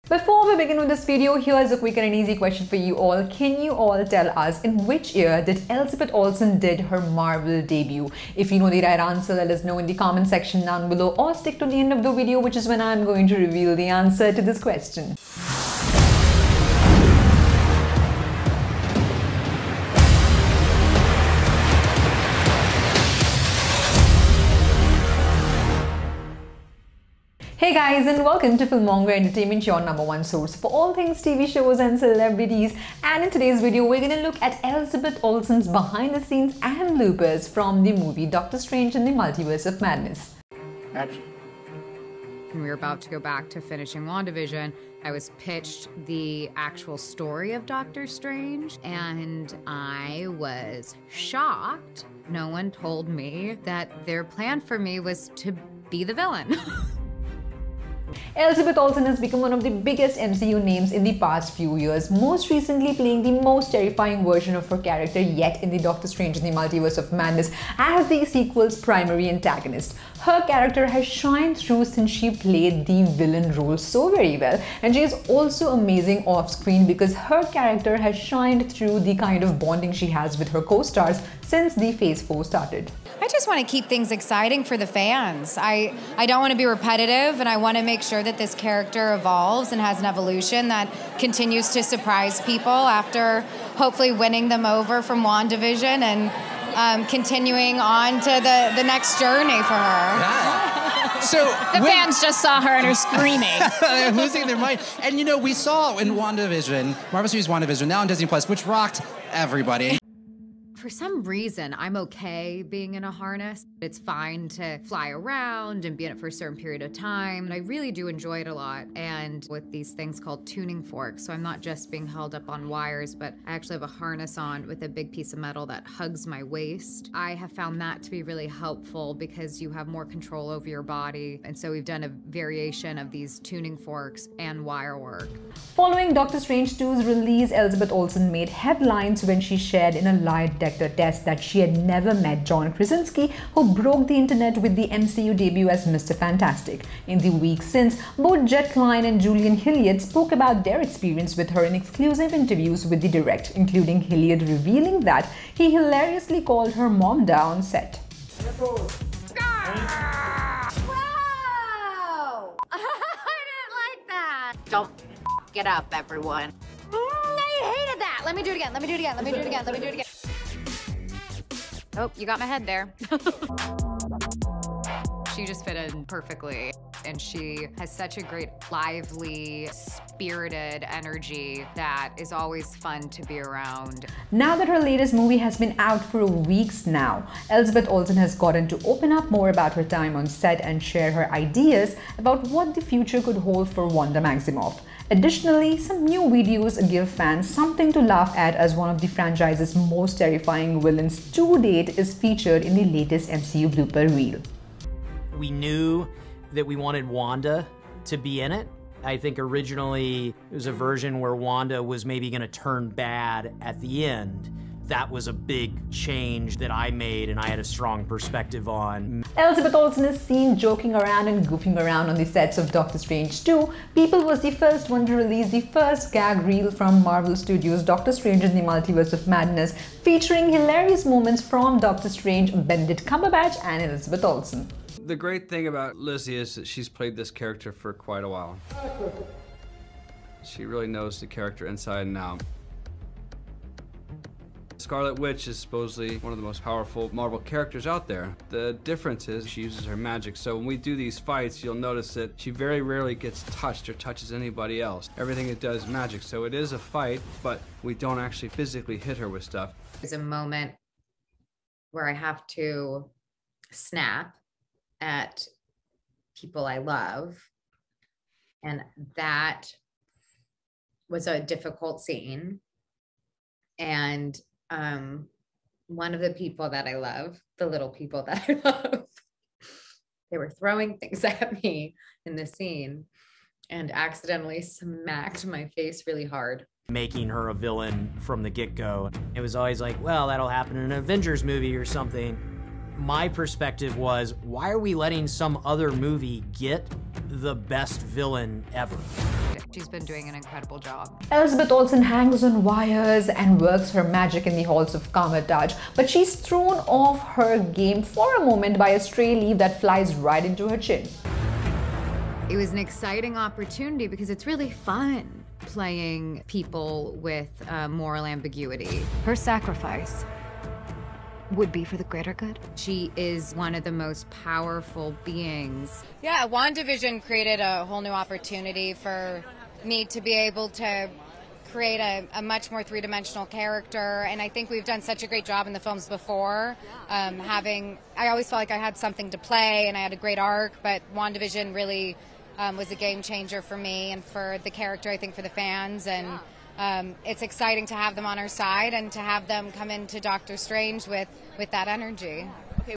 Before we begin with this video, here's a quick and an easy question for you all. Can you all tell us in which year did Elizabeth Olsen did her Marvel debut? If you know the right answer, let us know in the comment section down below, or stick to the end of the video, which is when I'm going to reveal the answer to this question. Hey guys, and welcome to FilMonger Entertainment, your #1 source for all things TV shows and celebrities. And in today's video, we're going to look at Elizabeth Olsen's behind the scenes and bloopers from the movie Doctor Strange in the Multiverse of Madness. Action. When we were about to go back to finishing WandaVision, I was pitched the actual story of Doctor Strange, and I was shocked. No one told me that their plan for me was to be the villain. Elizabeth Olsen has become one of the biggest MCU names in the past few years, most recently playing the most terrifying version of her character yet in the Doctor Strange in the Multiverse of Madness as the sequel's primary antagonist. Her character has shined through since she played the villain role so very well, and she is also amazing off-screen because her character has shined through the kind of bonding she has with her co-stars since the Phase 4 started. I just want to keep things exciting for the fans. I don't want to be repetitive, and I want to make sure that this character evolves and has an evolution that continues to surprise people after hopefully winning them over from WandaVision and continuing on to the next journey for her. Yeah. So the fans just saw her and are screaming. They're losing their mind. And you know, we saw in WandaVision, Marvel Studios WandaVision, now on Disney Plus, which rocked everybody. For some reason, I'm okay being in a harness. It's fine to fly around and be in it for a certain period of time. And I really do enjoy it a lot. And with these things called tuning forks, so I'm not just being held up on wires, but I actually have a harness on with a big piece of metal that hugs my waist. I have found that to be really helpful because you have more control over your body. And so we've done a variation of these tuning forks and wire work. Following Doctor Strange 2's release, Elizabeth Olsen made headlines when she shared in a lie detector test that she had never met John Krasinski, who broke the internet with the MCU debut as Mr. Fantastic. In the weeks since, both Jet Klein and Julian Hilliard spoke about their experience with her in exclusive interviews with the Direct, including Hilliard revealing that he hilariously called her mom down set. Wow! I didn't like that. Don't get up, everyone. I hated that. Let me do it again. Let me do it again. Let me do it again. Let me do it again. Oh, you got my head there. She just fit in perfectly. And she has such a great, lively, spirited energy that is always fun to be around. Now that her latest movie has been out for weeks now, Elizabeth Olsen has gotten to open up more about her time on set and share her ideas about what the future could hold for Wanda Maximoff. Additionally, some new videos give fans something to laugh at as one of the franchise's most terrifying villains to date is featured in the latest MCU blooper reel. We knew that we wanted Wanda to be in it. I think originally it was a version where Wanda was maybe going to turn bad at the end. That was a big change that I made and I had a strong perspective on. Elizabeth Olsen is seen joking around and goofing around on the sets of Doctor Strange 2. People was the first one to release the first gag reel from Marvel Studios' Doctor Strange in the Multiverse of Madness, featuring hilarious moments from Doctor Strange, Benedict Cumberbatch and Elizabeth Olsen. The great thing about Lizzie is that she's played this character for quite a while. She really knows the character inside and out. Scarlet Witch is supposedly one of the most powerful Marvel characters out there. The difference is she uses her magic, so when we do these fights, you'll notice that she very rarely gets touched or touches anybody else. Everything it does is magic, so it is a fight, but we don't actually physically hit her with stuff. There's a moment where I have to snap at people I love, and that was a difficult scene. And one of the people that I love, the little people that I love, they were throwing things at me in the scene and accidentally smacked my face really hard. Making her a villain from the get-go. It was always like, well, that'll happen in an Avengers movie or something. My perspective was, why are we letting some other movie get the best villain ever? She's been doing an incredible job. Elizabeth Olsen hangs on wires and works her magic in the halls of 𝘠𝘦𝘳𝘵, but she's thrown off her game for a moment by a stray leaf that flies right into her chin. It was an exciting opportunity because it's really fun playing people with moral ambiguity. Her sacrifice would be for the greater good. She is one of the most powerful beings. Yeah, WandaVision created a whole new opportunity for me to be able to create a much more three-dimensional character, and I think we've done such a great job in the films before. I always felt like I had something to play and I had a great arc, but WandaVision really was a game changer for me and for the character, I think, for the fans, and it's exciting to have them on our side and to have them come into Doctor Strange with that energy. Okay.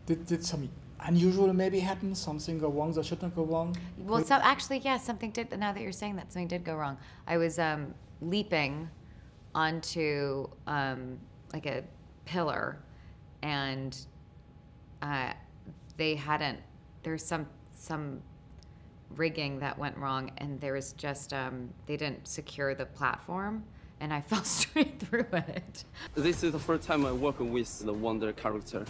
Did some unusual maybe happen? Something go wrong that shouldn't go wrong? Well, so actually, yeah, something did. Now that you're saying that, something did go wrong. I was leaping onto like a pillar, and they hadn't. There's some rigging that went wrong, and there was just they didn't secure the platform, and I fell straight through it. This is the first time I work with the Wanda character.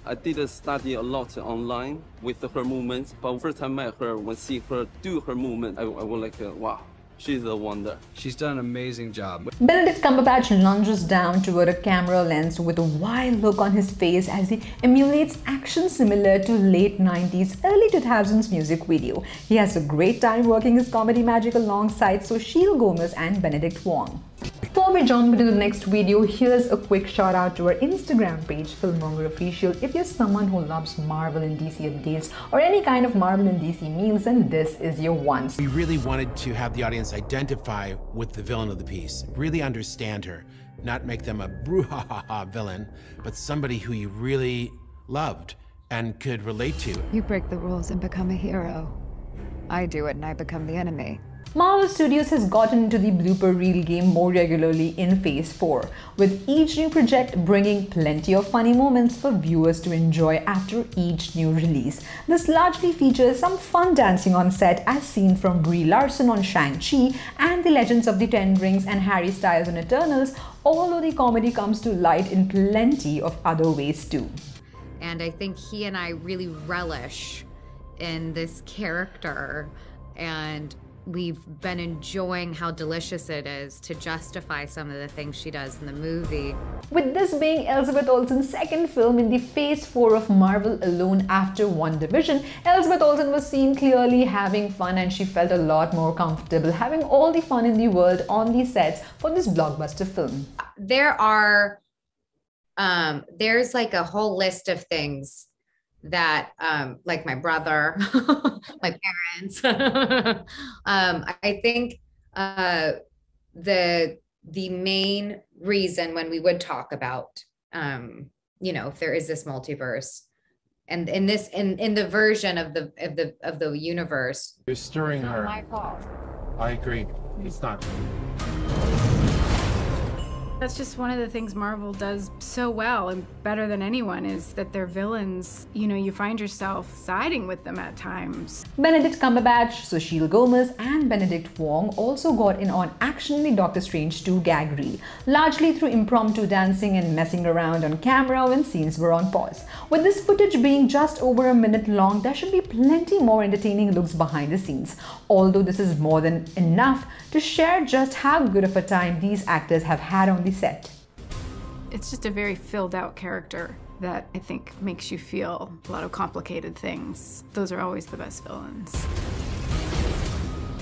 I did study a lot online with her movements, but first time I met her, when see her do her movement, I was like, wow, she's the Wanda. She's done an amazing job. Benedict Cumberbatch lunges down toward a camera lens with a wild look on his face as he emulates action similar to late 90s, early 2000s music video. He has a great time working his comedy magic alongside 𝘧𝘢𝘷𝘰𝘶𝘳𝘅 and Benedict Wong. Before we jump into the next video, here's a quick shout out to our Instagram page, FilmongerFficial. If you're someone who loves Marvel and DC updates or any kind of Marvel and DC memes, then this is your one. We really wanted to have the audience identify with the villain of the piece, really understand her, not make them a brouhaha villain, but somebody who you really loved and could relate to. You break the rules and become a hero. I do it and I become the enemy. Marvel Studios has gotten into the blooper reel game more regularly in Phase 4, with each new project bringing plenty of funny moments for viewers to enjoy after each new release. This largely features some fun dancing on set as seen from Brie Larson on Shang-Chi and the Legends of the Ten Rings and Harry Styles on Eternals, although the comedy comes to light in plenty of other ways too. And I think he and I really relish in this character, and we've been enjoying how delicious it is to justify some of the things she does in the movie. With this being Elizabeth Olsen's second film in the Phase 4 of Marvel alone after WandaVision, Elizabeth Olsen was seen clearly having fun, and she felt a lot more comfortable having all the fun in the world on the sets for this blockbuster film. There's like a whole list of things that like my brother, my parents. I think the main reason when we would talk about you know, if there is this multiverse, and in the version of the universe, You're stirring her. my fault. I agree. It's not. That's just one of the things Marvel does so well and better than anyone, is that their villains, you know, you find yourself siding with them at times. Benedict Cumberbatch, 𝘧𝘢𝘷𝘰𝘶𝘳𝘅 and Benedict Wong also got in on action in the Doctor Strange 2 gag reel, largely through impromptu dancing and messing around on camera when scenes were on pause. With this footage being just over a minute long, there should be plenty more entertaining looks behind the scenes, although this is more than enough to share just how good of a time these actors have had on the set. It's just a very filled out character that I think makes you feel a lot of complicated things. Those are always the best villains.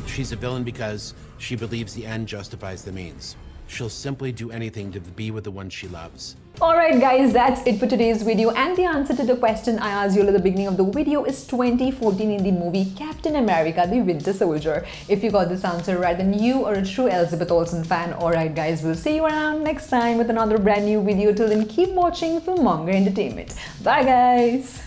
She's a villain because she believes the end justifies the means. She'll simply do anything to be with the one she loves. Alright guys, that's it for today's video, and the answer to the question I asked you at the beginning of the video is 2014 in the movie Captain America: The Winter Soldier. If you got this answer right, then you are a true Elizabeth Olsen fan. Alright guys, we'll see you around next time with another brand new video. Till then, keep watching FilMonger Entertainment. Bye guys!